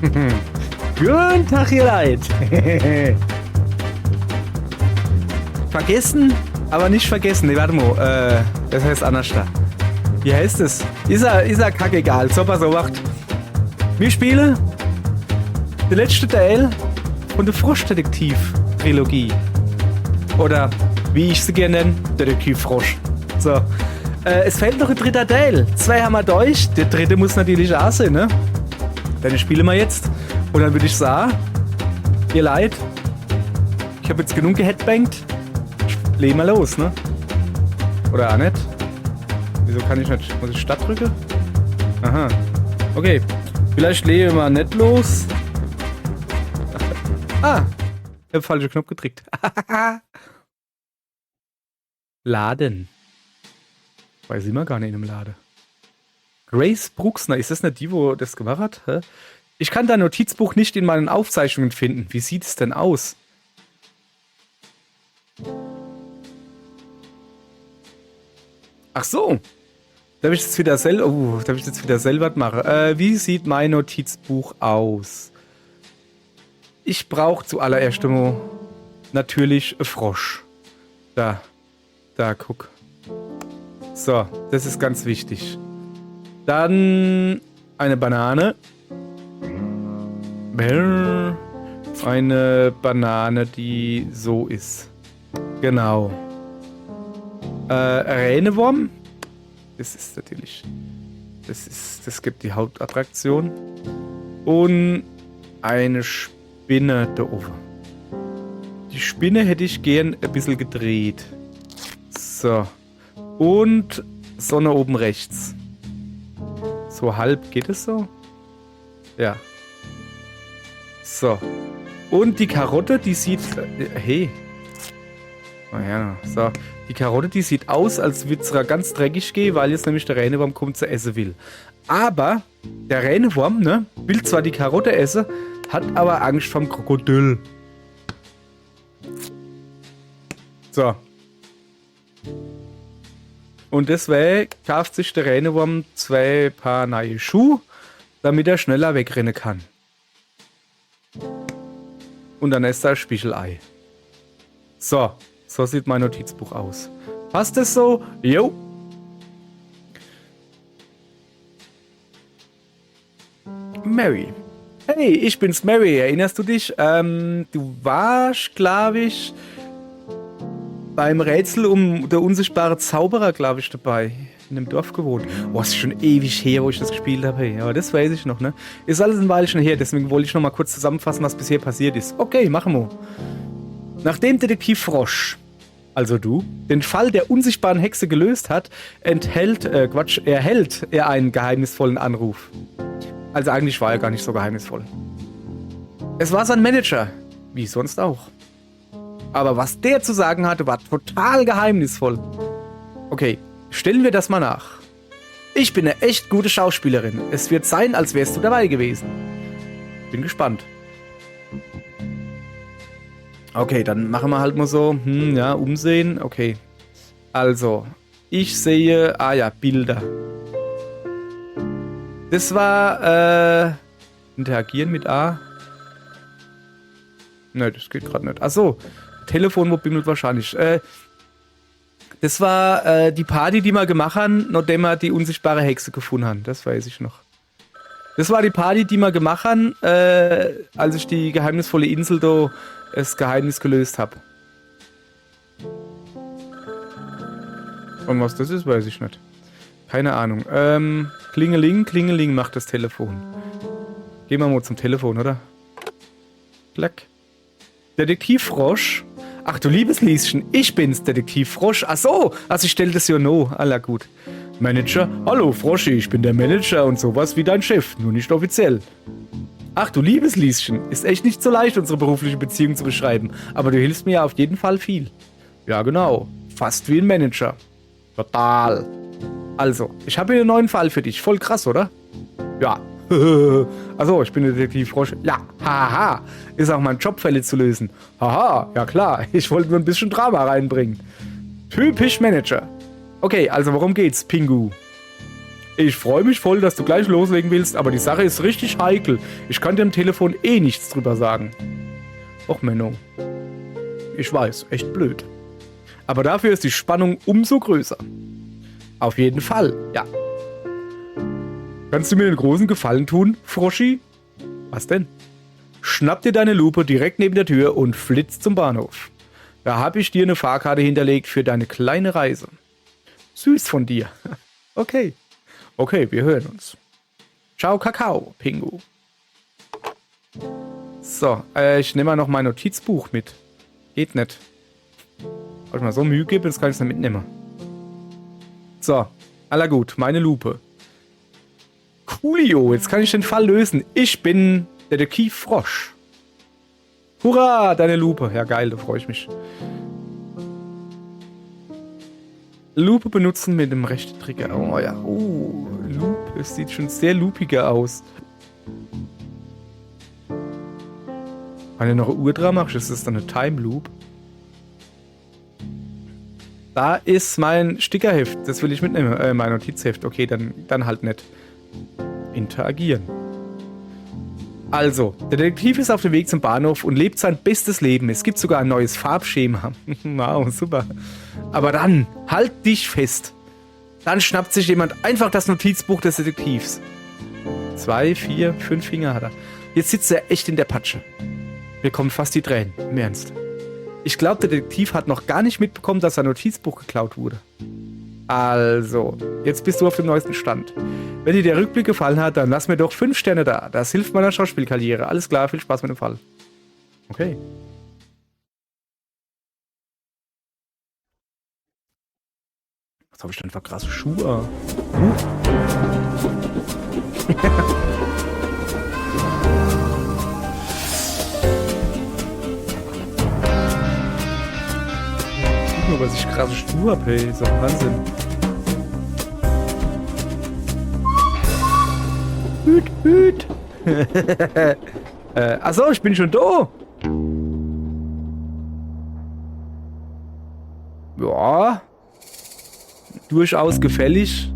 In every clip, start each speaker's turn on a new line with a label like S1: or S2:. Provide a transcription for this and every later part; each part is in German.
S1: Guten Tag, ihr Leid. Vergessen, aber nicht vergessen. Nee, warte mal. Das heißt anders da. Wie heißt es? Ist er kackegal. So, pass auf, wacht. Wir spielen der letzte Teil von der Froschdetektiv-Trilogie. Oder, wie ich sie gerne nenne, Detektiv Frosch. So. Es fehlt noch ein dritter Teil. 2 haben wir durch. Der dritte muss natürlich auch sein, ne? Dann spielen wir jetzt. Und dann würde ich sagen, ihr Leid, ich habe jetzt genug geheadbangt. Legen wir los, ne? Oder auch nicht? Wieso kann ich nicht? Muss ich Start drücken? Aha. Okay. Vielleicht legen wir nicht los. Ah. Ich habe falschen Knopf gedrückt. Laden. Weiß ich mal gar nicht in einem Laden. Grace Bruxner, ist das nicht die, wo das gemacht hat? Hä? Ich kann dein Notizbuch nicht in meinen Aufzeichnungen finden. Wie sieht es denn aus? Ach so. Darf ich jetzt wieder selber machen? Wie sieht mein Notizbuch aus? Ich brauche zuallererst einmal natürlich einen Frosch. Da, guck. So, das ist ganz wichtig. Dann eine Banane. Eine Banane, die so ist. Genau. Ränewurm. Das ist natürlich. Das gibt die Hauptattraktion. Und eine Spinne da oben. Die Spinne hätte ich gern ein bisschen gedreht. So. Und Sonne oben rechts. So halb, geht es so? Ja. So. Und die Karotte, die sieht... Hey. Oh ja, so. Die Karotte, die sieht aus, als würde es ganz dreckig gehen, weil jetzt nämlich der Ränewurm kommt zu essen will. Aber der Ränewurm, ne, will zwar die Karotte essen, hat aber Angst vom Krokodil. So. Und deswegen kauft sich der Ränewurm 2 Paar neue Schuhe, damit er schneller wegrennen kann. Und dann ist da ein Spiegelei. So sieht mein Notizbuch aus. Passt das so? Jo. Mary. Hey, ich bin's, Mary. Erinnerst du dich? Du warst, glaube ich, beim Rätsel um der unsichtbare Zauberer, glaube ich, dabei. In dem Dorf gewohnt. Oh, es ist schon ewig her, wo ich das gespielt habe. Hey. Aber das weiß ich noch, ne? Ist alles ein Weilchen her, deswegen wollte ich noch mal kurz zusammenfassen, was bisher passiert ist. Okay, machen wir. Nachdem Detektiv Frosch, also du, den Fall der unsichtbaren Hexe gelöst hat, erhält er einen geheimnisvollen Anruf. Also eigentlich war er gar nicht so geheimnisvoll. Es war sein Manager, wie sonst auch. Aber was der zu sagen hatte, war total geheimnisvoll. Okay, stellen wir das mal nach. Ich bin eine echt gute Schauspielerin. Es wird sein, als wärst du dabei gewesen. Bin gespannt. Okay, dann machen wir halt mal so, ja, umsehen. Okay, also, ich sehe, Bilder. Das war, interagieren mit A. Ne, das geht gerade nicht. Achso, Telefon, wo bimmelt wahrscheinlich. Das war die Party, die wir gemacht haben, nachdem wir die unsichtbare Hexe gefunden haben. Das weiß ich noch. Das war die Party, die wir gemacht haben, als ich die geheimnisvolle Insel da das Geheimnis gelöst habe. Und was das ist, weiß ich nicht. Keine Ahnung. Klingeling macht das Telefon. Gehen wir mal zum Telefon, oder? Klack. Detektiv Frosch. Ach du liebes Lieschen, ich bin's, Detektiv Frosch. Ach so, also ich stell das ja no. Alla gut. Manager? Hallo Froschi, ich bin der Manager und sowas wie dein Chef, nur nicht offiziell. Ach du liebes Lieschen, ist echt nicht so leicht, unsere berufliche Beziehung zu beschreiben, aber du hilfst mir ja auf jeden Fall viel. Ja genau, fast wie ein Manager. Total. Also, ich habe hier einen neuen Fall für dich, voll krass, oder? Ja. Achso, ich bin der Detektiv Frosch. Ja, haha. Ist auch mein Job, Fälle zu lösen. Haha, ja klar. Ich wollte nur ein bisschen Drama reinbringen. Typisch Manager. Okay, also worum geht's, Pingu? Ich freue mich voll, dass du gleich loslegen willst, aber die Sache ist richtig heikel. Ich kann dir am Telefon eh nichts drüber sagen. Och, Menno. Ich weiß, echt blöd. Aber dafür ist die Spannung umso größer. Auf jeden Fall, ja. Kannst du mir einen großen Gefallen tun, Froschi? Was denn? Schnapp dir deine Lupe direkt neben der Tür und flitz zum Bahnhof. Da habe ich dir eine Fahrkarte hinterlegt für deine kleine Reise. Süß von dir. Okay. Okay, wir hören uns. Ciao, Kakao, Pingu. So, ich nehme mal noch mein Notizbuch mit. Geht nicht. Ob ich mal so Mühe gebe, jetzt kann ich es nicht mitnehmen. So, aller gut, meine Lupe. Coolio, jetzt kann ich den Fall lösen. Ich bin Detektiv Frosch. Hurra, deine Lupe. Ja, geil, da freue ich mich. Lupe benutzen mit dem rechten Trigger. Oh ja, Lupe. Es sieht schon sehr loopiger aus. Wenn du noch eine Uhr dran machst, ist das dann eine Time Loop. Da ist mein Stickerheft. Das will ich mitnehmen. Mein Notizheft. Okay, dann halt nicht. Interagieren. Also, der Detektiv ist auf dem Weg zum Bahnhof und lebt sein bestes Leben. Es gibt sogar ein neues Farbschema. Wow, super. Aber dann, halt dich fest. Dann schnappt sich jemand einfach das Notizbuch des Detektivs. 2, 4, 5 Finger hat er. Jetzt sitzt er echt in der Patsche. Mir kommen fast die Tränen. Im Ernst. Ich glaube, der Detektiv hat noch gar nicht mitbekommen, dass sein Notizbuch geklaut wurde. Also, jetzt bist du auf dem neuesten Stand. Wenn dir der Rückblick gefallen hat, dann lass mir doch 5 Sterne da. Das hilft meiner Schauspielkarriere. Alles klar, viel Spaß mit dem Fall. Okay. Was habe ich denn für krasse Schuhe? Guck mal, was ich krasse Schuhe habe, ey. Ist doch Wahnsinn. Hüt, hüt. Achso, ich bin schon da. Ja. Durchaus gefällig.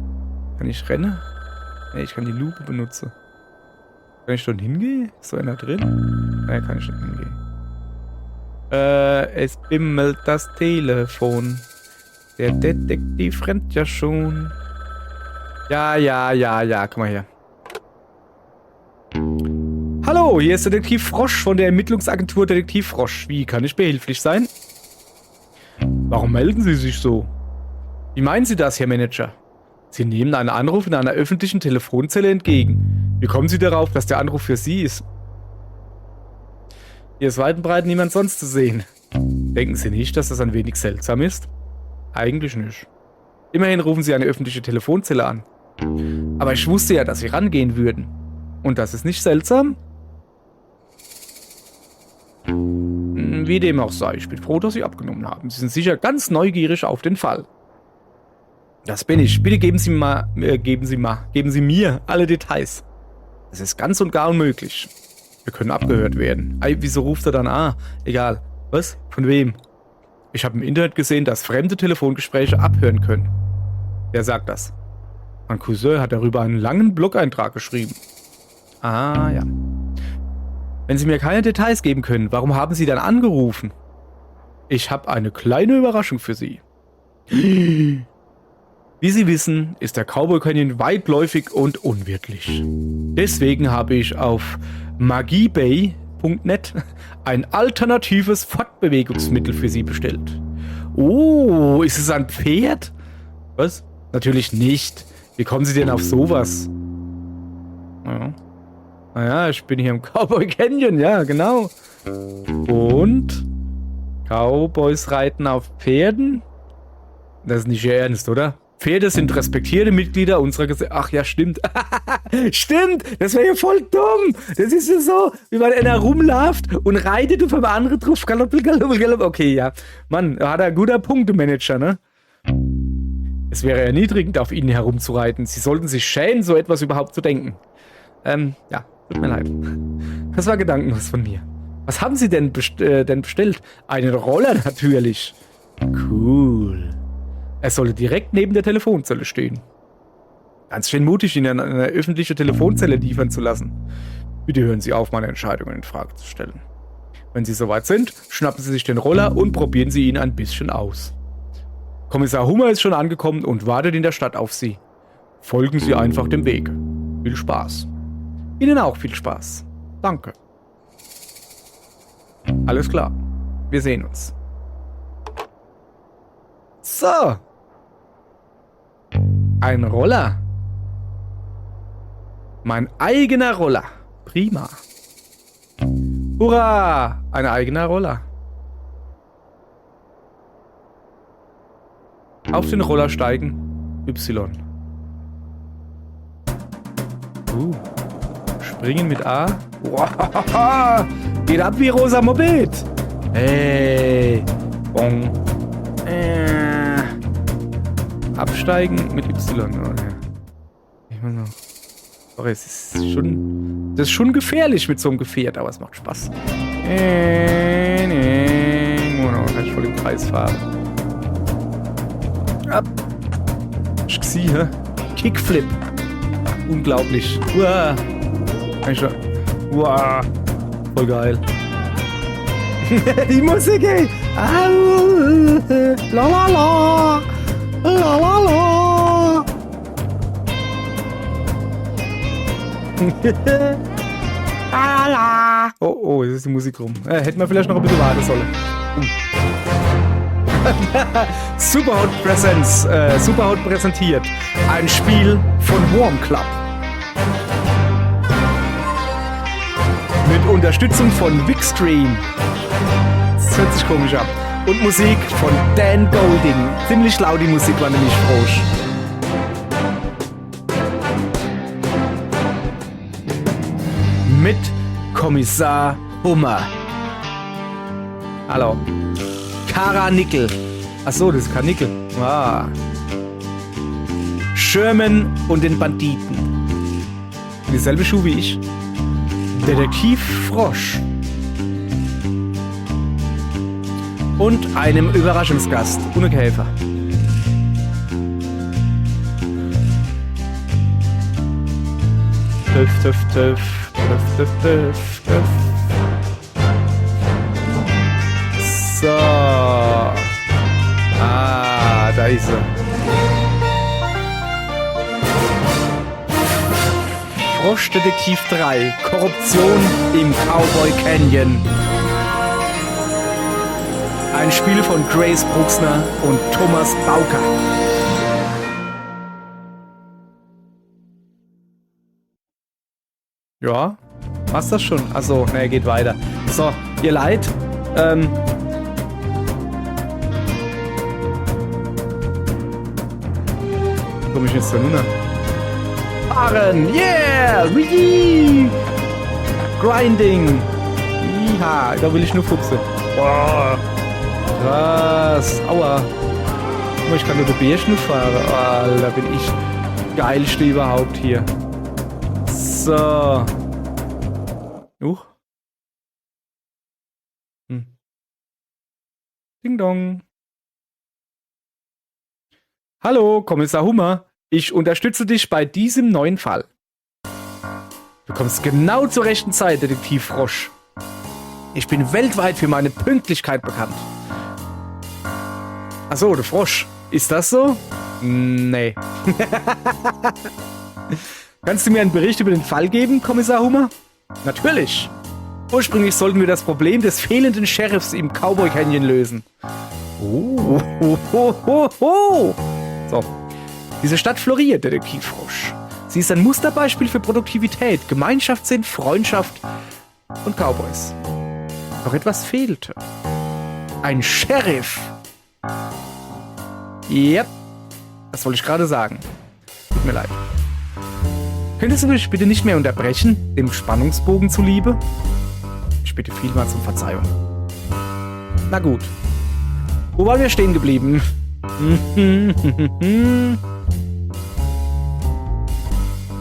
S1: Kann ich rennen? Nee, ich kann die Lupe benutzen. Kann ich schon hingehen? Ist so einer drin? Nee, kann ich nicht hingehen. Es bimmelt das Telefon. Der Detektiv rennt ja schon. Ja. Komm mal her. Hallo, hier ist Detektiv Frosch von der Ermittlungsagentur Detektiv Frosch. Wie kann ich behilflich sein? Warum melden Sie sich so? Wie meinen Sie das, Herr Manager? Sie nehmen einen Anruf in einer öffentlichen Telefonzelle entgegen. Wie kommen Sie darauf, dass der Anruf für Sie ist? Hier ist weit und breit niemand sonst zu sehen. Denken Sie nicht, dass das ein wenig seltsam ist? Eigentlich nicht. Immerhin rufen Sie eine öffentliche Telefonzelle an. Aber ich wusste ja, dass Sie rangehen würden. Und das ist nicht seltsam? Wie dem auch sei, ich bin froh, dass Sie abgenommen haben. Sie sind sicher ganz neugierig auf den Fall. Das bin ich. Bitte geben Sie mir alle Details. Das ist ganz und gar unmöglich. Wir können abgehört werden. Wieso ruft er dann? Egal. Was? Von wem? Ich habe im Internet gesehen, dass fremde Telefongespräche abhören können. Wer sagt das? Mein Cousin hat darüber einen langen Blog-Eintrag geschrieben. Ja. Wenn Sie mir keine Details geben können, warum haben Sie dann angerufen? Ich habe eine kleine Überraschung für Sie. Wie Sie wissen, ist der Cowboy Canyon weitläufig und unwirtlich. Deswegen habe ich auf magiebay.net ein alternatives Fortbewegungsmittel für Sie bestellt. Oh, ist es ein Pferd? Was? Natürlich nicht. Wie kommen Sie denn auf sowas? Naja, ich bin hier im Cowboy Canyon, ja, genau. Und? Cowboys reiten auf Pferden? Das ist nicht Ihr Ernst, oder? Pferde sind respektierte Mitglieder unserer Gesellschaft. Ach ja, stimmt. Stimmt, das wäre ja voll dumm. Das ist ja so, wie wenn einer rumläuft und reitet und vom anderen drauf. Galoppel, galoppel, galoppel. Okay, ja. Mann, da hat er ein guter Punktemanager, ne? Es wäre erniedrigend, auf ihnen herumzureiten. Sie sollten sich schämen, so etwas überhaupt zu denken. Ja, tut mir leid. Das war gedankenlos von mir. Was haben Sie denn bestellt? Einen Roller natürlich. Cool. Er sollte direkt neben der Telefonzelle stehen. Ganz schön mutig, ihn an eine öffentliche Telefonzelle liefern zu lassen. Bitte hören Sie auf, meine Entscheidungen in Frage zu stellen. Wenn Sie soweit sind, schnappen Sie sich den Roller und probieren Sie ihn ein bisschen aus. Kommissar Hummer ist schon angekommen und wartet in der Stadt auf Sie. Folgen Sie einfach dem Weg. Viel Spaß. Ihnen auch viel Spaß. Danke. Alles klar. Wir sehen uns. So. Ein Roller. Mein eigener Roller. Prima. Hurra! Ein eigener Roller. Auf den Roller steigen. Y. Springen mit A. Wow. Geht ab wie rosa Moped. Hey. Bong. Absteigen mit Y. Ich muss noch. Sorry, das ist schon gefährlich mit so einem Gefährt, aber es macht Spaß. Kann ich voll im Kreis fahren. Ab. Ich sehe. Kickflip. Unglaublich. Uah. Uah. Voll geil. Die Musik, ey. La la la. La la la. Oh, jetzt ist die Musik rum. Hätten wir vielleicht noch ein bisschen warten sollen. Superhot Presents. Superhot präsentiert. Ein Spiel von Warm Club. Mit Unterstützung von Wixstream. Das hört sich komisch ab. Und Musik von Dan Golding. Ziemlich laut die Musik, war nämlich frosch. Mit Kommissar Hummer. Hallo. Kara Nickel. Achso, das ist Karnickel. Ah. Sherman und den Banditen. Dieselbe Schuhe wie ich. Detektiv Frosch. Und einem Überraschungsgast. Ohne Käfer. Töff, töff, töff. Töff, töff, töff, töff. So. Ah, da ist er. Froschdetektiv 3. Korruption im Cowboy Canyon. Ein Spiel von Grace Bruxner und Thomas Bauker. Ja, war's das schon? Achso, ne, geht weiter. So, ihr Leid, komm ich jetzt da runter? Fahren, yeah! Wee! Grinding! Iha, da will ich nur fuchsen. Boah! Was? Aua! Ich kann nur den Bärschnuff fahren. Oh, da bin ich geilste überhaupt hier. So. Ding dong. Hallo, Kommissar Hummer. Ich unterstütze dich bei diesem neuen Fall. Du kommst genau zur rechten Zeit, Detektiv Frosch. Ich bin weltweit für meine Pünktlichkeit bekannt. Achso, der Frosch. Ist das so? Nee. Kannst du mir einen Bericht über den Fall geben, Kommissar Hummer? Natürlich. Ursprünglich sollten wir das Problem des fehlenden Sheriffs im Cowboy Canyon lösen. So. Diese Stadt floriert, Detektiv Frosch. Sie ist ein Musterbeispiel für Produktivität, Gemeinschaftssinn, Freundschaft und Cowboys. Doch etwas fehlte. Ein Sheriff. Yep. Das wollte ich gerade sagen. Tut mir leid. Könntest du mich bitte nicht mehr unterbrechen, dem Spannungsbogen zuliebe? Ich bitte vielmals um Verzeihung. Na gut. Wo waren wir stehen geblieben?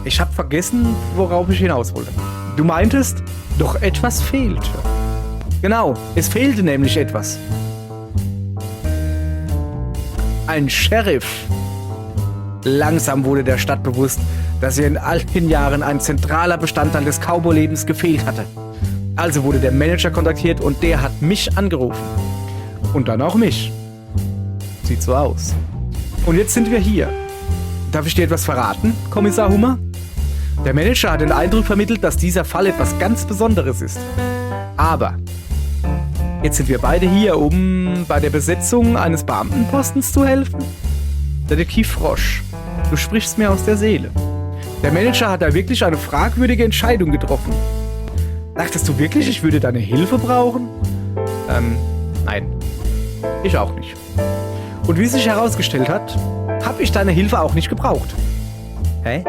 S1: Ich habe vergessen, worauf ich hinaus wollte. Du meintest, doch etwas fehlte. Genau, es fehlte nämlich etwas. Ein Sheriff. Langsam wurde der Stadt bewusst, dass ihr in all den Jahren ein zentraler Bestandteil des Cowboy-Lebens gefehlt hatte. Also wurde der Manager kontaktiert und der hat mich angerufen. Und dann auch mich. Sieht so aus. Und jetzt sind wir hier. Darf ich dir etwas verraten, Kommissar Hummer? Der Manager hat den Eindruck vermittelt, dass dieser Fall etwas ganz Besonderes ist. Aber jetzt sind wir beide hier, um bei der Besetzung eines Beamtenpostens zu helfen. Detektiv Frosch, du sprichst mir aus der Seele. Der Manager hat da wirklich eine fragwürdige Entscheidung getroffen. Dachtest du wirklich, ich würde deine Hilfe brauchen? Nein. Ich auch nicht. Und wie sich herausgestellt hat, habe ich deine Hilfe auch nicht gebraucht. Hä?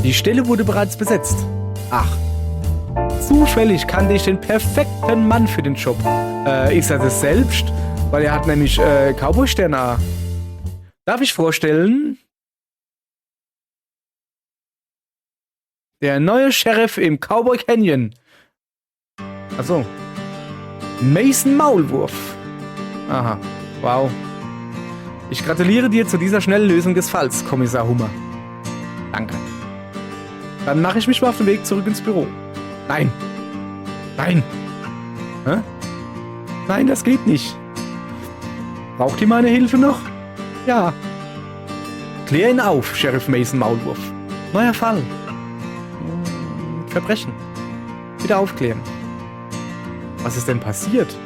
S1: Die Stelle wurde bereits besetzt. Ach. Zufällig kannte ich den perfekten Mann für den Job. Ist er das selbst? Weil er hat nämlich Cowboy-Sterne. Darf ich vorstellen? Der neue Sheriff im Cowboy Canyon. Achso. Mason Maulwurf. Aha. Wow. Ich gratuliere dir zu dieser schnellen Lösung des Falls, Kommissar Hummer. Danke. Dann mache ich mich mal auf den Weg zurück ins Büro. Nein. Nein. Hä? Nein, das geht nicht. Braucht ihr meine Hilfe noch? Ja. Klär ihn auf, Sheriff Mason Maulwurf. Neuer Fall. Verbrechen. Wieder aufklären. Was ist denn passiert?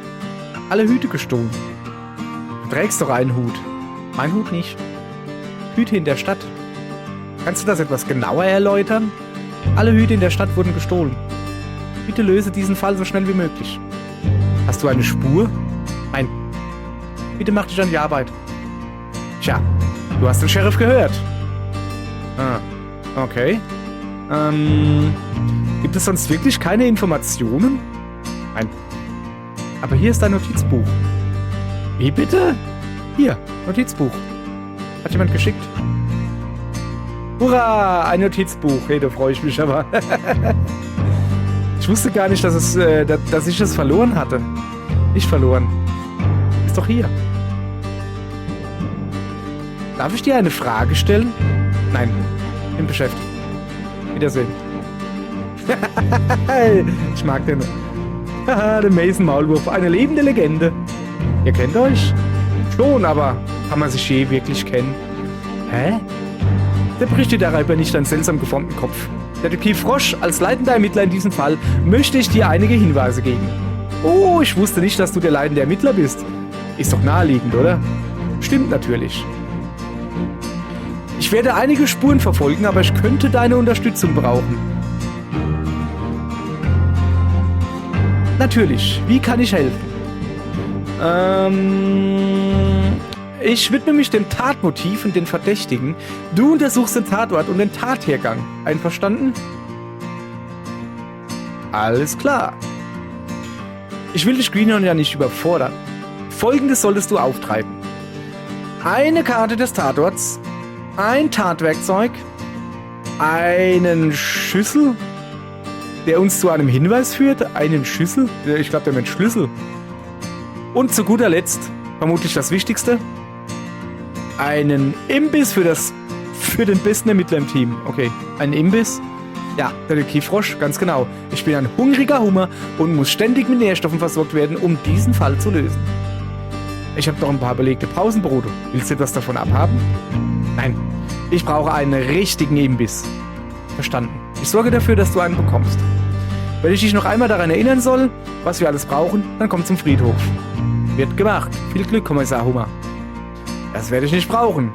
S1: Alle Hüte gestohlen. Du trägst doch einen Hut. Mein Hut nicht. Hüte in der Stadt. Kannst du das etwas genauer erläutern? Alle Hüte in der Stadt wurden gestohlen. Bitte löse diesen Fall so schnell wie möglich. Hast du eine Spur? Nein. Bitte mach dich an die Arbeit. Tja, du hast den Sheriff gehört. Ah, okay. Gibt es sonst wirklich keine Informationen? Nein. Aber hier ist dein Notizbuch. Wie bitte? Hier, Notizbuch. Hat jemand geschickt. Hurra, ein Notizbuch. Hey, da freue ich mich aber. Ich wusste gar nicht, dass ich es verloren hatte. Nicht verloren. Ist doch hier. Darf ich dir eine Frage stellen? Nein, bin beschäftigt. Wiedersehen. Ich mag den. Haha, der Mason Maulwurf, eine lebende Legende. Ihr kennt euch? Schon, aber kann man sich je wirklich kennen? Hä? Der berichtet darüber nicht einen seltsam geformten Kopf. Detektiv Frosch, als leitender Ermittler in diesem Fall, möchte ich dir einige Hinweise geben. Oh, ich wusste nicht, dass du der leitende Ermittler bist. Ist doch naheliegend, oder? Stimmt natürlich. Ich werde einige Spuren verfolgen, aber ich könnte deine Unterstützung brauchen. Natürlich. Wie kann ich helfen? Ich widme mich dem Tatmotiv und den Verdächtigen. Du untersuchst den Tatort und den Tathergang. Einverstanden? Alles klar. Ich will dich Greenhorn ja nicht überfordern. Folgendes solltest du auftreiben. Eine Karte des Tatorts, ein Tatwerkzeug, einen Schlüssel, der uns zu einem Hinweis führt, einen Schlüssel, ich glaube, der meint Schlüssel. Und zu guter Letzt, vermutlich das Wichtigste, einen Imbiss für den besten Ermittler im Team. Okay, einen Imbiss? Ja, Detektiv Frosch, ganz genau. Ich bin ein hungriger Hummer und muss ständig mit Nährstoffen versorgt werden, um diesen Fall zu lösen. Ich habe noch ein paar belegte Pausenbrote. Willst du etwas davon abhaben? Nein, ich brauche einen richtigen Imbiss. Verstanden. Ich sorge dafür, dass du einen bekommst. Wenn ich dich noch einmal daran erinnern soll, was wir alles brauchen, dann komm zum Friedhof. Wird gemacht. Viel Glück, Kommissar Hummer. Das werde ich nicht brauchen.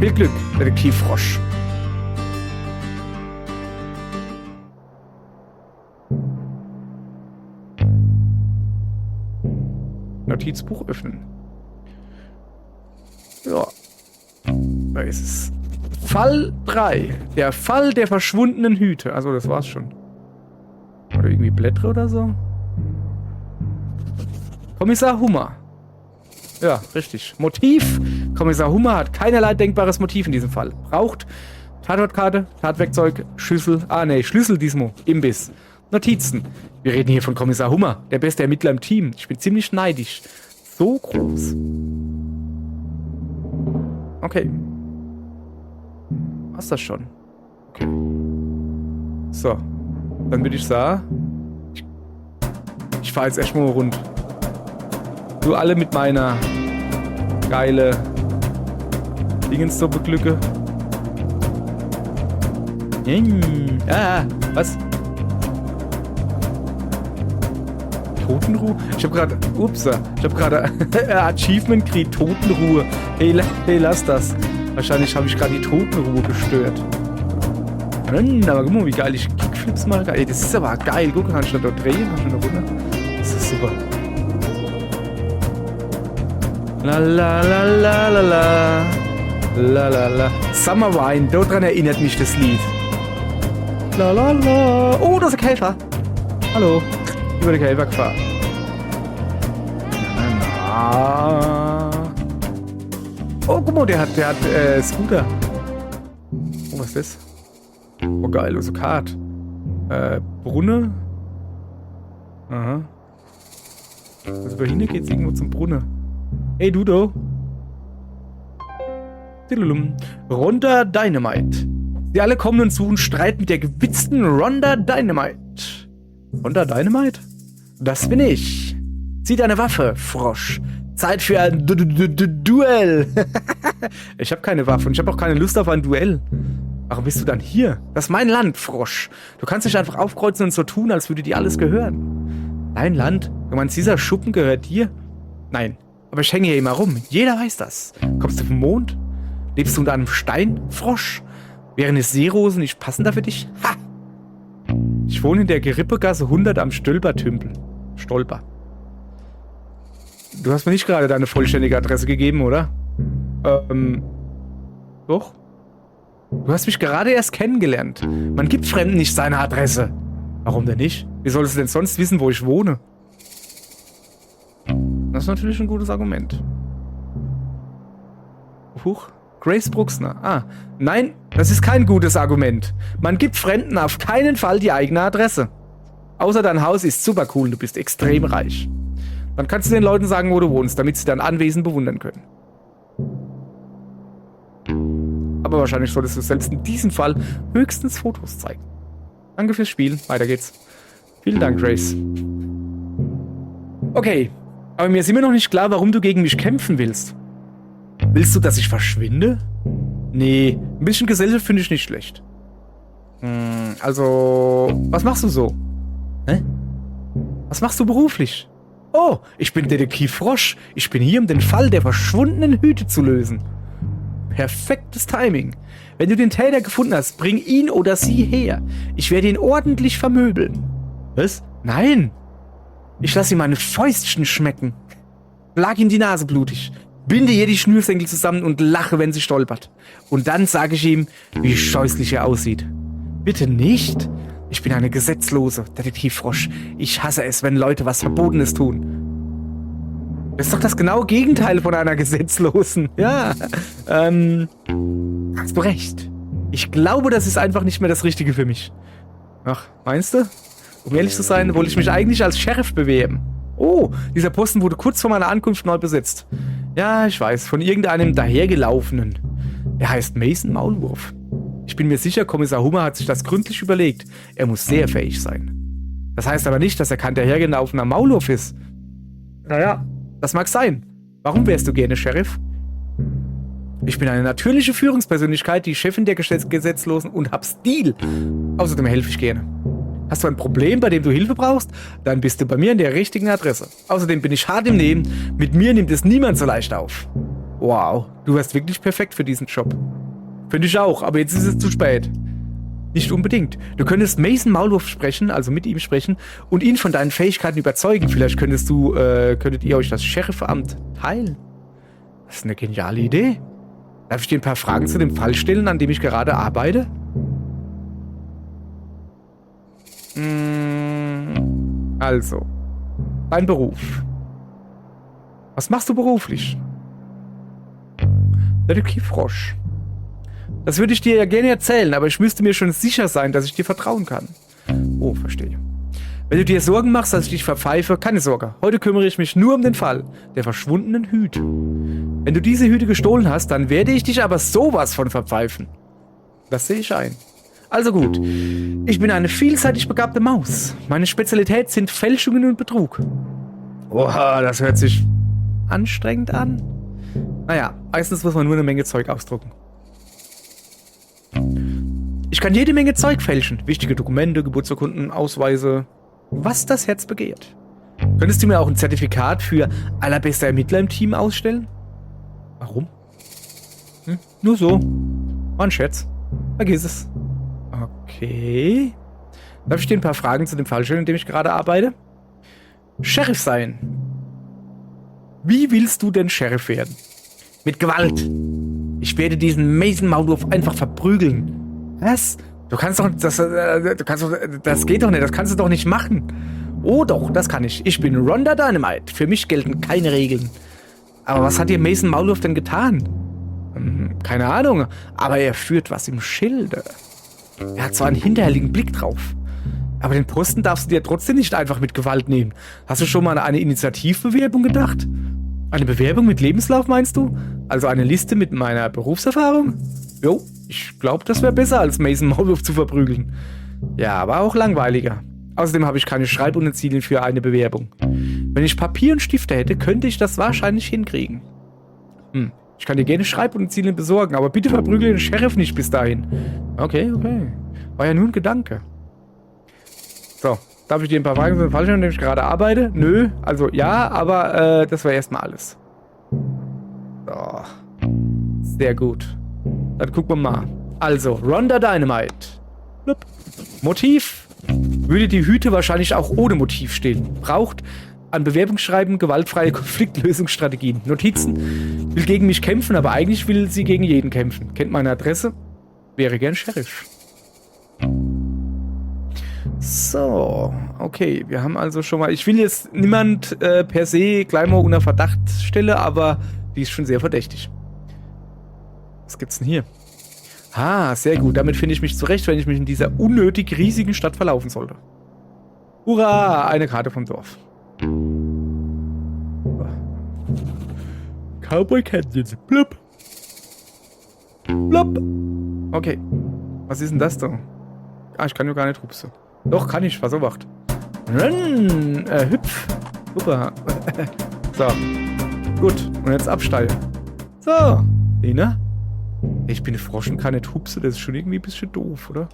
S1: Viel Glück, Detektiv Frosch. Notizbuch öffnen. Ja. Da ist es. Fall 3. Der Fall der verschwundenen Hüte. Also, das war's schon. Oder irgendwie Blätter oder so? Kommissar Hummer. Ja, richtig. Motiv. Kommissar Hummer hat keinerlei denkbares Motiv in diesem Fall. Braucht Tatortkarte, Tatwerkzeug, Schlüssel. Ah, nee, Schlüssel diesmal. Imbiss. Notizen. Wir reden hier von Kommissar Hummer, der beste Ermittler im Team. Ich bin ziemlich neidisch. So groß. Okay. Hast das schon? Okay. So. Dann würde ich sagen, ich fahre jetzt erstmal rund. Du alle mit meiner geile Dingens so beglücke. Was? Totenruhe? Ich habe gerade Achievement gekriegt, Totenruhe. Hey, lass das. Wahrscheinlich habe ich gerade die Totenruhe gestört. Aber guck mal, wie geil ich Kickflips mache. Ey, das ist aber geil. Guck, kannst du da drehen? Kannst du da runter? Das ist super. La la la la la la. La la la. Summer Wine, daran erinnert mich das Lied. La la la. Oh, da ist ein Käfer. Hallo. Über den Käfer gefahren. Oh, guck mal, der hat Scooter. Oh, was ist das? Oh, geil, so Kart. Brunne. Aha. Also da hinten geht's irgendwo zum Brunnen. Hey, Dudo. Ronda Dynamite. Sie alle kommen und suchen Streit mit der gewitzten Ronda Dynamite. Ronda Dynamite? Das bin ich. Zieh deine Waffe, Frosch. Zeit für ein Duell. Ich habe keine Waffe und ich habe auch keine Lust auf ein Duell. Warum bist du dann hier? Das ist mein Land, Frosch. Du kannst dich einfach aufkreuzen und so tun, als würde dir alles gehören. Dein Land? Du meinst, dieser Schuppen gehört dir? Nein, aber ich hänge hier immer rum. Jeder weiß das. Kommst du vom Mond? Lebst du unter einem Stein, Frosch? Wären es Seerosen nicht passender für dich? Ha! Ich wohne in der Gerippegasse 100 am Stolper. Du hast mir nicht gerade deine vollständige Adresse gegeben, oder? Doch? Du hast mich gerade erst kennengelernt. Man gibt Fremden nicht seine Adresse. Warum denn nicht? Wie solltest du denn sonst wissen, wo ich wohne? Das ist natürlich ein gutes Argument. Huch. Grace Bruxner. Ah, nein, das ist kein gutes Argument. Man gibt Fremden auf keinen Fall die eigene Adresse. Außer dein Haus ist super cool und du bist extrem reich. Dann kannst du den Leuten sagen, wo du wohnst, damit sie dein Anwesen bewundern können. Aber wahrscheinlich solltest du selbst in diesem Fall höchstens Fotos zeigen. Danke fürs Spiel. Weiter geht's. Vielen Dank, Grace. Okay, aber mir ist immer noch nicht klar, warum du gegen mich kämpfen willst. Willst du, dass ich verschwinde? Nee, ein bisschen Gesellschaft finde ich nicht schlecht. Also, was machst du so? Hä? Was machst du beruflich? Oh, ich bin Detektiv Frosch. Ich bin hier, um den Fall der verschwundenen Hüte zu lösen. Perfektes Timing. Wenn du den Täter gefunden hast, bring ihn oder sie her. Ich werde ihn ordentlich vermöbeln. Was? Nein. Ich lasse ihm meine Fäustchen schmecken. Schlag ihm die Nase blutig. Binde ihr die Schnürsenkel zusammen und lache, wenn sie stolpert. Und dann sage ich ihm, wie scheußlich er aussieht. Bitte nicht. Ich bin eine Gesetzlose, Detektivfrosch. Ich hasse es, wenn Leute was Verbotenes tun. Das ist doch das genaue Gegenteil von einer Gesetzlosen. Ja, hast du recht. Ich glaube, das ist einfach nicht mehr das Richtige für mich. Ach, meinst du? Um ehrlich zu sein, wollte ich mich eigentlich als Sheriff bewerben. Oh, dieser Posten wurde kurz vor meiner Ankunft neu besetzt. Ja, ich weiß, von irgendeinem dahergelaufenen. Er heißt Mason Maulwurf. Ich bin mir sicher, Kommissar Hummer hat sich das gründlich überlegt. Er muss sehr fähig sein. Das heißt aber nicht, dass er kein dahergelaufener Maulwurf ist. Naja, das mag sein. Warum wärst du gerne Sheriff? Ich bin eine natürliche Führungspersönlichkeit, die Chefin der Gesetzlosen und hab Stil. Außerdem helfe ich gerne. Hast du ein Problem, bei dem du Hilfe brauchst? Dann bist du bei mir an der richtigen Adresse. Außerdem bin ich hart im Nehmen. Mit mir nimmt es niemand so leicht auf. Wow, du wärst wirklich perfekt für diesen Job. Finde ich auch, aber jetzt ist es zu spät. Nicht unbedingt. Du könntest Mason Maulwurf sprechen, also mit ihm sprechen, und ihn von deinen Fähigkeiten überzeugen. Vielleicht könntet ihr euch das Sheriff-Amt teilen. Das ist eine geniale Idee. Darf ich dir ein paar Fragen zu dem Fall stellen, an dem ich gerade arbeite? Also, dein Beruf. Was machst du beruflich? Detektiv Frosch. Das würde ich dir ja gerne erzählen, aber ich müsste mir schon sicher sein, dass ich dir vertrauen kann. Oh, verstehe. Wenn du dir Sorgen machst, dass ich dich verpfeife, keine Sorge. Heute kümmere ich mich nur um den Fall der verschwundenen Hüte. Wenn du diese Hüte gestohlen hast, dann werde ich dich aber sowas von verpfeifen. Das sehe ich ein. Also gut, ich bin eine vielseitig begabte Maus. Meine Spezialität sind Fälschungen und Betrug. Oha, das hört sich anstrengend an. Naja, meistens muss man nur eine Menge Zeug ausdrucken. Ich kann jede Menge Zeug fälschen. Wichtige Dokumente, Geburtsurkunden, Ausweise. Was das Herz begehrt. Könntest du mir auch ein Zertifikat für allerbester Ermittler im Team ausstellen? Warum? Nur so. War ein Scherz. Vergiss es. Okay. Darf ich dir ein paar Fragen zu dem Fall stellen, in dem ich gerade arbeite? Sheriff sein. Wie willst du denn Sheriff werden? Mit Gewalt. Ich werde diesen Mason Maulwurf einfach verprügeln. Was? Das geht doch nicht, das kannst du doch nicht machen. Oh doch, das kann ich. Ich bin Rhonda Dynamite. Für mich gelten keine Regeln. Aber was hat dir Mason Maulwurf denn getan? Keine Ahnung, aber er führt was im Schilde. Er hat zwar einen hinterhältigen Blick drauf, aber den Posten darfst du dir trotzdem nicht einfach mit Gewalt nehmen. Hast du schon mal an eine Initiativbewerbung gedacht? Eine Bewerbung mit Lebenslauf, meinst du? Also eine Liste mit meiner Berufserfahrung? Jo, ich glaube, das wäre besser, als Mason Maulwurf zu verprügeln. Ja, aber auch langweiliger. Außerdem habe ich keine Schreibutensilien für eine Bewerbung. Wenn ich Papier und Stifte hätte, könnte ich das wahrscheinlich hinkriegen. Ich kann dir gerne Schreibutensilien besorgen, aber bitte verprügle den Sheriff nicht bis dahin. Okay. War ja nur ein Gedanke. So, darf ich dir ein paar Fragen zu dem Fall stellen, an dem ich gerade arbeite? Nö, also ja, aber das war erstmal alles. So. Sehr gut. Dann gucken wir mal. Also, Rhonda Dynamite. Blub. Motiv. Würde die Hüte wahrscheinlich auch ohne Motiv stehen. Braucht an Bewerbungsschreiben gewaltfreie Konfliktlösungsstrategien. Notizen. Will gegen mich kämpfen, aber eigentlich will sie gegen jeden kämpfen. Kennt meine Adresse. Wäre gern Sheriff. So, okay. Wir haben also schon mal... Ich will jetzt niemand per se gleich mal unter Verdacht stellen, aber die ist schon sehr verdächtig. Was gibt's denn hier? Ah, sehr gut. Damit finde ich mich zurecht, wenn ich mich in dieser unnötig riesigen Stadt verlaufen sollte. Hurra! Eine Karte vom Dorf. Cowboy Canyon. Blub. Blub. Okay. Was ist denn das da? Ah, ich kann ja gar nicht hupsen. Doch, kann ich. Was wacht. Hüpf. Super. So. Gut. Und jetzt absteigen. So. Lena? Ich bin ein Frosch und kann nicht hupsen. Das ist schon irgendwie ein bisschen doof, oder?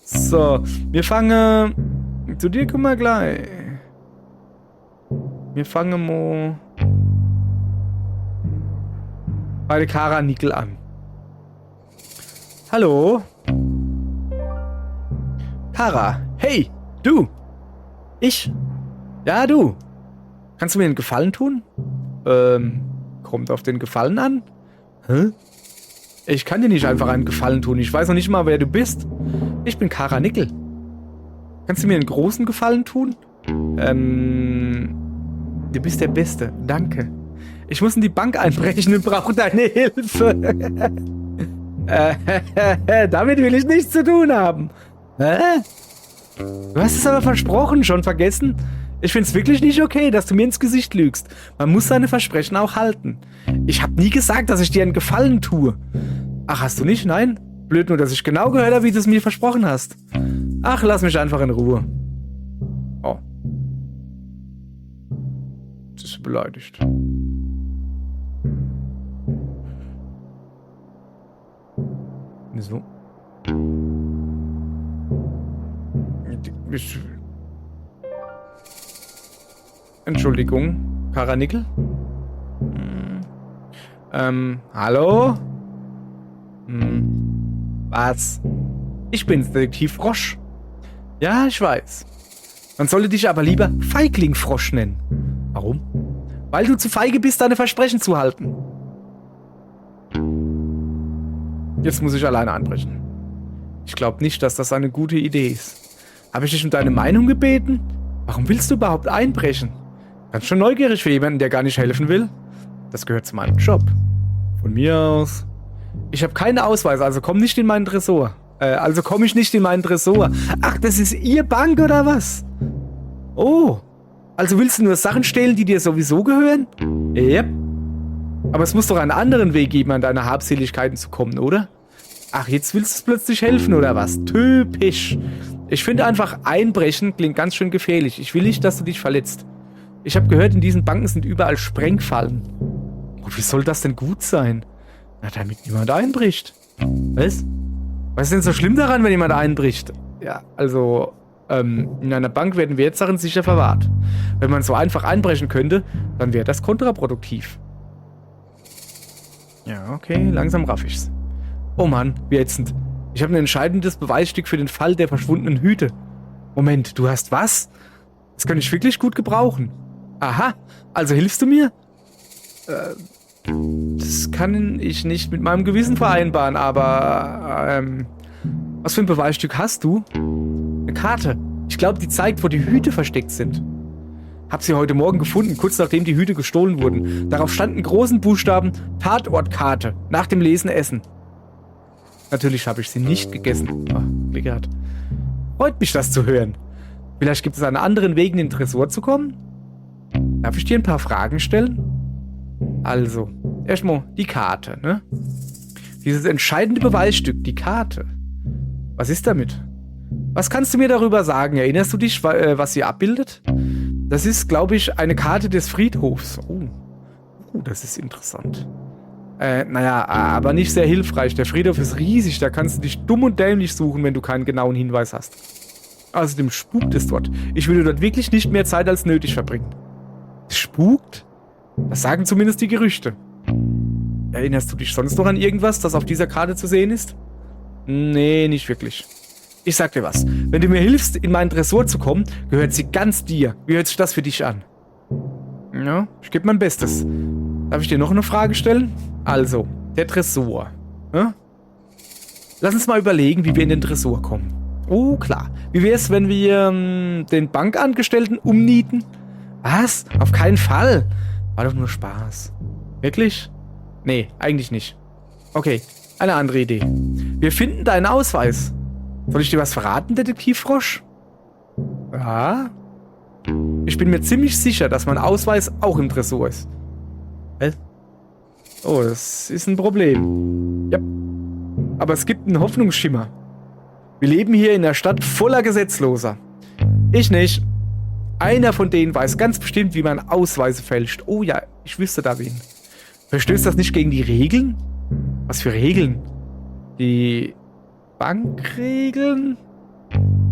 S1: So. Wir fangen... Zu dir kommen wir gleich. Wir fangen mal... bei der Kara Nickel an. Hallo? Kara, hey, du! Ich? Ja, du! Kannst du mir einen Gefallen tun? Kommt auf den Gefallen an? Hä? Ich kann dir nicht einfach einen Gefallen tun. Ich weiß noch nicht mal, wer du bist. Ich bin Kara Nickel. Kannst du mir einen großen Gefallen tun? Du bist der Beste. Danke. Ich muss in die Bank einbrechen und brauche deine Hilfe. Damit will ich nichts zu tun haben. Du hast es aber versprochen, schon vergessen? Ich find's wirklich nicht okay, dass du mir ins Gesicht lügst. Man muss seine Versprechen auch halten. Ich hab nie gesagt, dass ich dir einen Gefallen tue. Ach, hast du nicht? Nein? Blöd nur, dass ich genau gehört habe, wie du es mir versprochen hast. Ach, lass mich einfach in Ruhe. Oh. Das ist beleidigt. Wieso? Entschuldigung, Kara Nickel? Hallo? Was? Ich bin's, Detektiv Frosch. Ja, ich weiß. Man sollte dich aber lieber Feigling Frosch nennen. Warum? Weil du zu feige bist, deine Versprechen zu halten. Jetzt muss ich alleine anbrechen. Ich glaube nicht, dass das eine gute Idee ist. Habe ich dich um deine Meinung gebeten? Warum willst du überhaupt einbrechen? Ganz schön neugierig für jemanden, der gar nicht helfen will. Das gehört zu meinem Job. Von mir aus. Ich habe keine Ausweise, also komm nicht in meinen Tresor. Also komme ich nicht in meinen Tresor. Ach, das ist Ihr Bank oder was? Oh. Also willst du nur Sachen stehlen, die dir sowieso gehören? Yep. Aber es muss doch einen anderen Weg geben, an deine Habseligkeiten zu kommen, oder? Ach, jetzt willst du plötzlich helfen, oder was? Typisch. Ich finde einfach, Einbrechen klingt ganz schön gefährlich. Ich will nicht, dass du dich verletzt. Ich habe gehört, in diesen Banken sind überall Sprengfallen. Und wie soll das denn gut sein? Na, damit niemand einbricht. Was? Was ist denn so schlimm daran, wenn jemand einbricht? Ja, also, in einer Bank werden Wertsachen sicher verwahrt. Wenn man so einfach einbrechen könnte, dann wäre das kontraproduktiv. Ja, okay, langsam raff ich's. Oh Mann, wie ätzend. Ich habe ein entscheidendes Beweisstück für den Fall der verschwundenen Hüte. Moment, du hast was? Das könnte ich wirklich gut gebrauchen. Aha, also hilfst du mir? Das kann ich nicht mit meinem Gewissen vereinbaren, aber, was für ein Beweisstück hast du? Eine Karte. Ich glaube, die zeigt, wo die Hüte versteckt sind. Hab sie heute Morgen gefunden, kurz nachdem die Hüte gestohlen wurden. Darauf stand in großen Buchstaben Tatortkarte. Nach dem Lesen essen. Natürlich habe ich sie nicht gegessen. Oh, Glück gehabt. Freut mich, das zu hören. Vielleicht gibt es einen anderen Weg, in den Tresor zu kommen? Darf ich dir ein paar Fragen stellen? Also, erstmal die Karte, ne? Dieses entscheidende Beweisstück, die Karte. Was ist damit? Was kannst du mir darüber sagen? Erinnerst du dich, was sie abbildet? Das ist, glaube ich, eine Karte des Friedhofs. Oh, das ist interessant. Naja, aber nicht sehr hilfreich. Der Friedhof ist riesig, da kannst du dich dumm und dämlich suchen, wenn du keinen genauen Hinweis hast. Außerdem spukt es dort. Ich würde dort wirklich nicht mehr Zeit als nötig verbringen. Es spukt? Das sagen zumindest die Gerüchte. Erinnerst du dich sonst noch an irgendwas, das auf dieser Karte zu sehen ist? Nee, nicht wirklich. Ich sag dir was. Wenn du mir hilfst, in meinen Tresor zu kommen, gehört sie ganz dir. Wie hört sich das für dich an? Ja, ich gebe mein Bestes. Darf ich dir noch eine Frage stellen? Also, der Tresor. Ja? Lass uns mal überlegen, wie wir in den Tresor kommen. Oh, klar. Wie wär's, wenn wir den Bankangestellten umnieten? Was? Auf keinen Fall. War doch nur Spaß. Wirklich? Nee, eigentlich nicht. Okay, eine andere Idee. Wir finden deinen Ausweis. Soll ich dir was verraten, Detektivfrosch? Ja? Ich bin mir ziemlich sicher, dass mein Ausweis auch im Tresor ist. Hä? Oh, das ist ein Problem. Ja. Aber es gibt einen Hoffnungsschimmer. Wir leben hier in einer Stadt voller Gesetzloser. Ich nicht. Einer von denen weiß ganz bestimmt, wie man Ausweise fälscht. Oh ja, ich wüsste da wen. Verstößt das nicht gegen die Regeln? Was für Regeln? Die Bankregeln?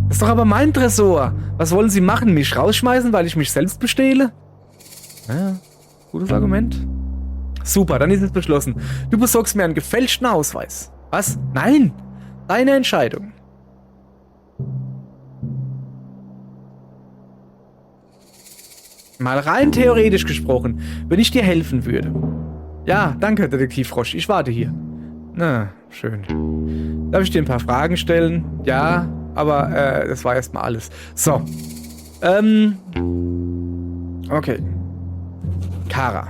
S1: Das ist doch aber mein Tresor. Was wollen Sie machen? Mich rausschmeißen, weil ich mich selbst bestehle? Ja, gutes Argument. Super, dann ist es beschlossen. Du besorgst mir einen gefälschten Ausweis. Was? Nein! Deine Entscheidung. Mal rein theoretisch gesprochen, wenn ich dir helfen würde. Ja, danke, Detektivfrosch. Ich warte hier. Na, schön. Darf ich dir ein paar Fragen stellen? Ja, aber das war erstmal alles. So. Okay. Kara.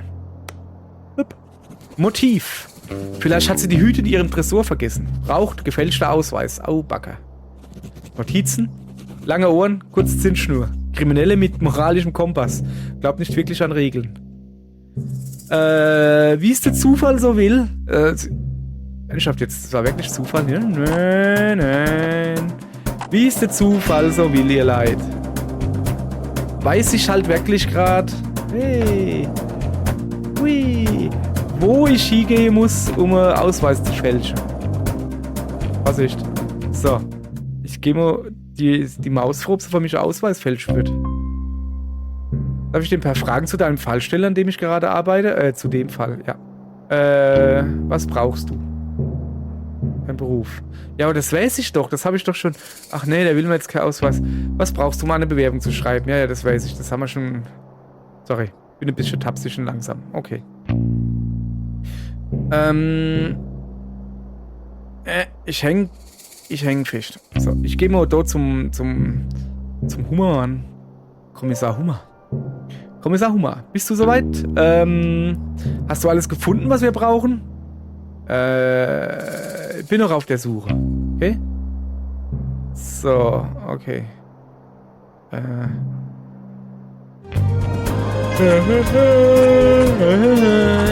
S1: Hup. Motiv. Vielleicht hat sie die Hüte in ihrem Tresor vergessen. Raucht, gefälschter Ausweis. Au, Backe. Notizen. Lange Ohren, kurze Zündschnur. Kriminelle mit moralischem Kompass. Glaubt nicht wirklich an Regeln. Wie es der Zufall so will. Ernsthaft jetzt, das war wirklich Zufall, ja? Nein. Wie es der Zufall so will, ihr Leid. Weiß ich halt wirklich gerade. Hey. Hui. Wo ich hingehen muss, um einen Ausweis zu fälschen. Vorsicht. So. Ich gehe mal die Maus vor, ob sie für mich einen Ausweis fälschen wird. Darf ich dir ein paar Fragen zu deinem Fall stellen, an dem ich gerade arbeite? Zu dem Fall, ja. Was brauchst du? Dein Beruf. Ja, aber das weiß ich doch. Das habe ich doch schon... Ach nee, der will mir jetzt keinen Ausweis. Was brauchst du, um eine Bewerbung zu schreiben? Ja, das weiß ich. Das haben wir schon... Sorry. Bin ein bisschen tapsig und langsam. Okay. Ich häng fest. So, ich gehe mal dort zum Hummermann. Kommissar Hummer. Kommissar Hummer, bist du soweit? Hast du alles gefunden, was wir brauchen? Bin noch auf der Suche. Okay? So, okay.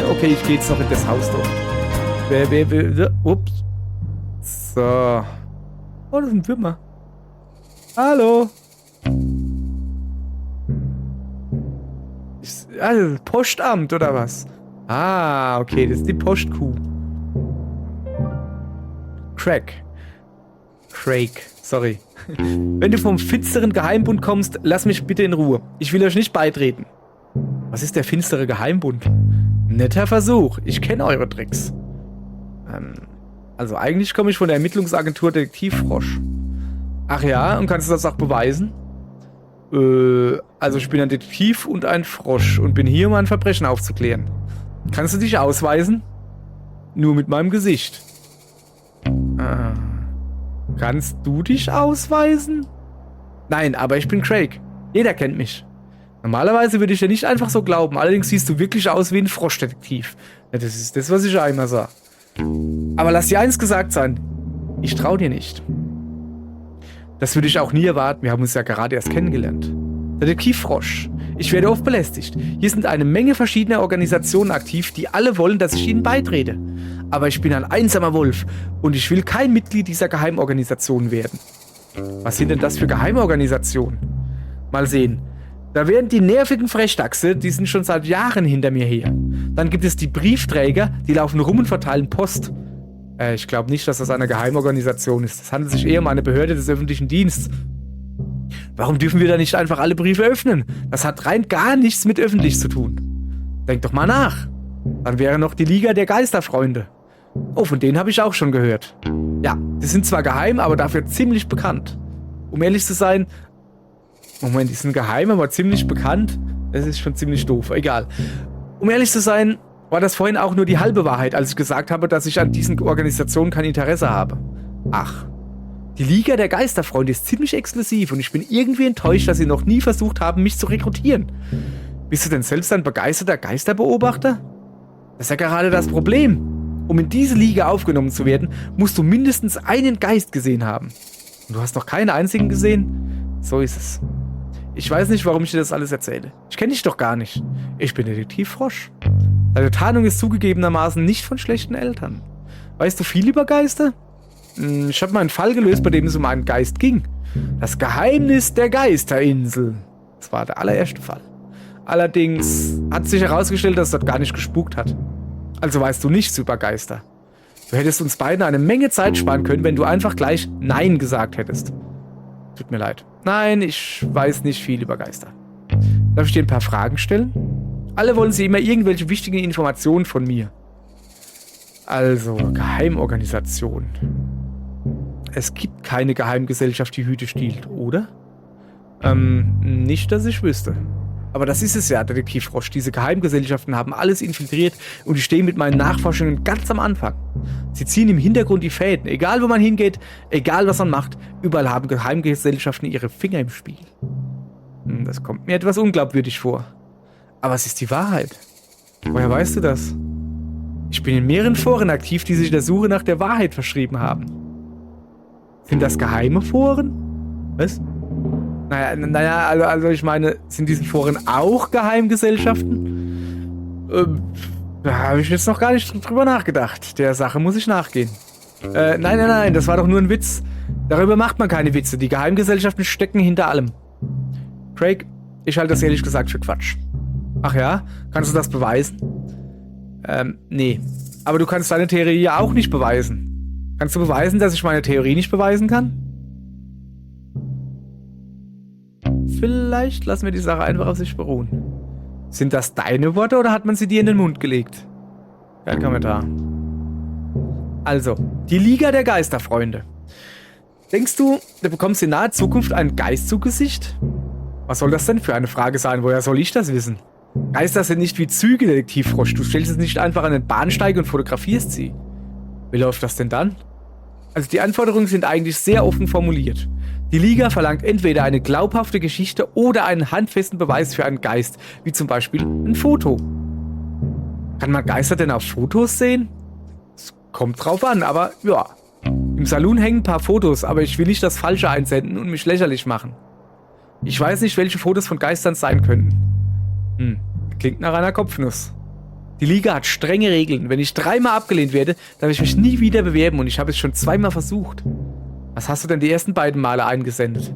S1: Okay, ich gehe jetzt noch in das Haus dort. Ups. So. Oh, das sind Würmer. Hallo. Also, Postamt oder was? Ah, okay, das ist die Postkuh. Craig, sorry. Wenn du vom finsteren Geheimbund kommst, lass mich bitte in Ruhe. Ich will euch nicht beitreten. Was ist der finstere Geheimbund? Netter Versuch. Ich kenne eure Tricks. Also eigentlich komme ich von der Ermittlungsagentur Detektivfrosch. Ach ja, und kannst du das auch beweisen? Also ich bin ein Detektiv und ein Frosch und bin hier, um ein Verbrechen aufzuklären. Kannst du dich ausweisen? Nur mit meinem Gesicht. Kannst du dich ausweisen? Nein, aber ich bin Craig. Jeder kennt mich. Normalerweise würde ich dir nicht einfach so glauben. Allerdings siehst du wirklich aus wie ein Froschdetektiv. Ja, das ist das, was ich einmal sah. Aber lass dir eins gesagt sein. Ich traue dir nicht. Das würde ich auch nie erwarten. Wir haben uns ja gerade erst kennengelernt. Detektivfrosch. Ich werde oft belästigt. Hier sind eine Menge verschiedener Organisationen aktiv, die alle wollen, dass ich ihnen beitrete. Aber ich bin ein einsamer Wolf und ich will kein Mitglied dieser Geheimorganisation werden. Was sind denn das für Geheimorganisationen? Mal sehen. Da wären die nervigen Frechdachse, die sind schon seit Jahren hinter mir her. Dann gibt es die Briefträger, die laufen rum und verteilen Post. Ich glaube nicht, dass das eine Geheimorganisation ist. Es handelt sich eher um eine Behörde des öffentlichen Dienstes. Warum dürfen wir da nicht einfach alle Briefe öffnen? Das hat rein gar nichts mit öffentlich zu tun. Denk doch mal nach. Dann wäre noch die Liga der Geisterfreunde. Oh, von denen habe ich auch schon gehört. Ja, die sind zwar geheim, aber dafür ziemlich bekannt. Um ehrlich zu sein... Moment, die sind geheim, aber ziemlich bekannt? Das ist schon ziemlich doof. Egal. Um ehrlich zu sein, war das vorhin auch nur die halbe Wahrheit, als ich gesagt habe, dass ich an diesen Organisationen kein Interesse habe. Ach. Die Liga der Geisterfreunde ist ziemlich exklusiv und ich bin irgendwie enttäuscht, dass sie noch nie versucht haben, mich zu rekrutieren. Bist du denn selbst ein begeisterter Geisterbeobachter? Das ist ja gerade das Problem. Um in diese Liga aufgenommen zu werden, musst du mindestens einen Geist gesehen haben. Und du hast noch keinen einzigen gesehen? So ist es. Ich weiß nicht, warum ich dir das alles erzähle. Ich kenne dich doch gar nicht. Ich bin Detektivfrosch. Deine Tarnung ist zugegebenermaßen nicht von schlechten Eltern. Weißt du viel über Geister? Ich habe mal einen Fall gelöst, bei dem es um einen Geist ging. Das Geheimnis der Geisterinsel. Das war der allererste Fall. Allerdings hat sich herausgestellt, dass es dort gar nicht gespukt hat. Also weißt du nichts über Geister. Du hättest uns beiden eine Menge Zeit sparen können, wenn du einfach gleich Nein gesagt hättest. Tut mir leid. Nein, ich weiß nicht viel über Geister. Darf ich dir ein paar Fragen stellen? Alle wollen sie immer irgendwelche wichtigen Informationen von mir. Also, Geheimorganisation. Es gibt keine Geheimgesellschaft, die Hüte stiehlt, oder? Nicht, dass ich wüsste. Aber das ist es ja, Detektivfrosch. Diese Geheimgesellschaften haben alles infiltriert und ich stehe mit meinen Nachforschungen ganz am Anfang. Sie ziehen im Hintergrund die Fäden. Egal, wo man hingeht, egal, was man macht, überall haben Geheimgesellschaften ihre Finger im Spiel. Das kommt mir etwas unglaubwürdig vor. Aber es ist die Wahrheit. Woher weißt du das? Ich bin in mehreren Foren aktiv, die sich der Suche nach der Wahrheit verschrieben haben. Sind das geheime Foren? Was? Naja, also ich meine, sind diese Foren auch Geheimgesellschaften? Da habe ich jetzt noch gar nicht drüber nachgedacht. Der Sache muss ich nachgehen. Nein, das war doch nur ein Witz. Darüber macht man keine Witze. Die Geheimgesellschaften stecken hinter allem. Craig, ich halte das ehrlich gesagt für Quatsch. Ach ja? Kannst du das beweisen? Nee. Aber du kannst deine Theorie ja auch nicht beweisen. Kannst du beweisen, dass ich meine Theorie nicht beweisen kann? Vielleicht lassen wir die Sache einfach auf sich beruhen. Sind das deine Worte oder hat man sie dir in den Mund gelegt? Kein Kommentar. Also, die Liga der Geisterfreunde. Denkst du, du bekommst in naher Zukunft einen Geist zu Gesicht? Was soll das denn für eine Frage sein? Woher soll ich das wissen? Geister sind nicht wie Züge, Detektivfrosch. Du stellst es nicht einfach an den Bahnsteig und fotografierst sie. Wie läuft das denn dann? Also die Anforderungen sind eigentlich sehr offen formuliert. Die Liga verlangt entweder eine glaubhafte Geschichte oder einen handfesten Beweis für einen Geist, wie zum Beispiel ein Foto. Kann man Geister denn auf Fotos sehen? Es kommt drauf an, aber ja. Im Salon hängen ein paar Fotos, aber ich will nicht das Falsche einsenden und mich lächerlich machen. Ich weiß nicht, welche Fotos von Geistern sein könnten. Klingt nach einer Kopfnuss. Die Liga hat strenge Regeln. Wenn ich 3-mal abgelehnt werde, darf ich mich nie wieder bewerben und ich habe es schon 2-mal versucht. Was hast du denn die ersten beiden Male eingesendet?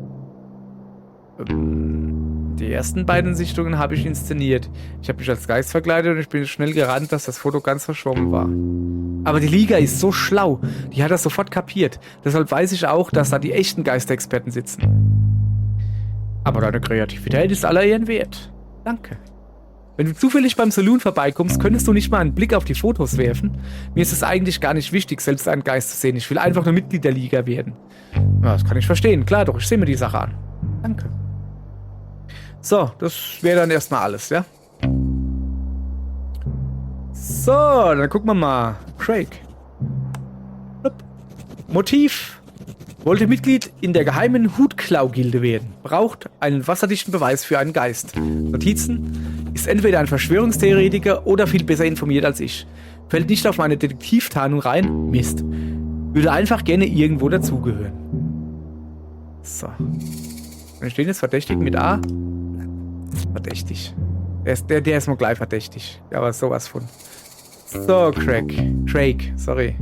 S1: Die ersten beiden Sichtungen habe ich inszeniert. Ich habe mich als Geist verkleidet und ich bin schnell gerannt, dass das Foto ganz verschwommen war. Aber die Liga ist so schlau. Die hat das sofort kapiert. Deshalb weiß ich auch, dass da die echten Geisterexperten sitzen. Aber deine Kreativität ist aller Ehren wert. Danke. Wenn du zufällig beim Saloon vorbeikommst, könntest du nicht mal einen Blick auf die Fotos werfen? Mir ist es eigentlich gar nicht wichtig, selbst einen Geist zu sehen. Ich will einfach nur Mitglied der Liga werden. Ja, das kann ich verstehen. Klar doch, ich sehe mir die Sache an. Danke. So, das wäre dann erstmal alles, ja? So, dann gucken wir mal. Craig. Motiv. Wollte Mitglied in der geheimen Hutklau-Gilde werden. Braucht einen wasserdichten Beweis für einen Geist. Notizen. Ist entweder ein Verschwörungstheoretiker oder viel besser informiert als ich. Fällt nicht auf meine Detektivtarnung rein. Mist. Würde einfach gerne irgendwo dazugehören. So. Wir stehen jetzt verdächtig mit A. Verdächtig. Der ist mal gleich verdächtig. Ja, aber sowas von. So, Craig, sorry.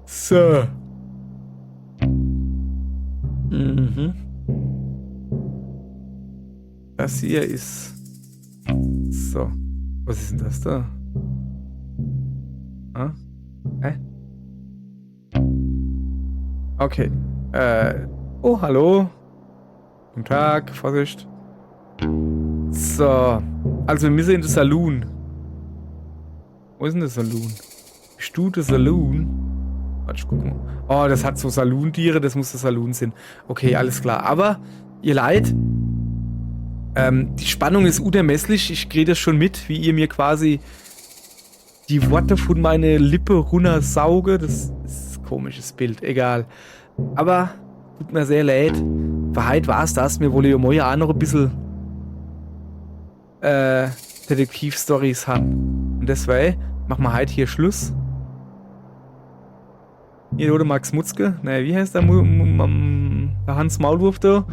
S1: So. Mhm. Das hier ist... So. Was ist denn das da? Ah? Okay. Oh, hallo. Guten Tag, Vorsicht. So. Also wir müssen in den Saloon. Wo ist denn der Saloon? Stute Saloon? Warte, ich guck mal. Oh, das hat so Saloon-Tiere, das muss der Saloon sein. Okay, alles klar. Aber, ihr Leid, die Spannung ist unermesslich. Ich kriege das schon mit, wie ihr mir quasi die Worte von meiner Lippe runtersauge. Das ist ein komisches Bild, egal. Aber, tut mir sehr leid. Für heute war es das. Mir wolle ja morgen auch noch ein bisschen Detektiv-Stories haben. Und deswegen machen wir heute hier Schluss. Hier wurde Max Mutzke. Naja, wie heißt der? Der Hans Maulwurf da.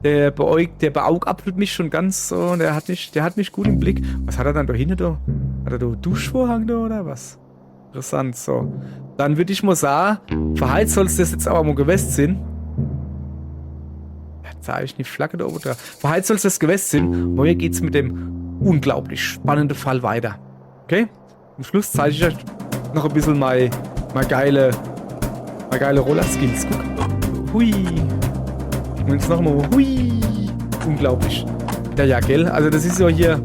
S1: Der beaugapfelt mich schon ganz so. Der hat mich gut im Blick. Was hat er dann da hinten da? Hat er da Duschvorhang da oder was? Interessant, so. Dann würde ich mal sagen, für heute soll es das jetzt aber mal gewesen sein. Jetzt habe ich die Flagge da oben dran. Für heute soll es das gewesen sein. Morgen geht es mit dem unglaublich spannenden Fall weiter. Okay? Am Schluss zeige ich euch noch ein bisschen meine geile Roller-Skills. Guck. Hui. Und jetzt nochmal. Hui. Unglaublich. Ja, gell? Also das ist so hier.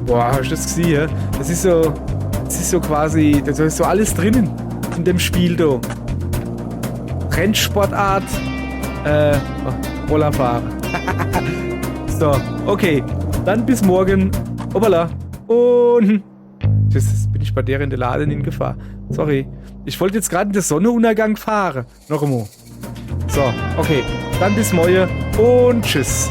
S1: Boah, hast du das gesehen? Das ist so quasi. Da ist so alles drinnen in dem Spiel da. Rennsportart. Rollerfahren. So, okay. Dann bis morgen. Hoppala. Und. Jetzt bin ich bei der in der Laden in Gefahr. Sorry. Ich wollte jetzt gerade in den Sonnenuntergang fahren. Noch einmal. So, okay. Dann bis morgen und tschüss.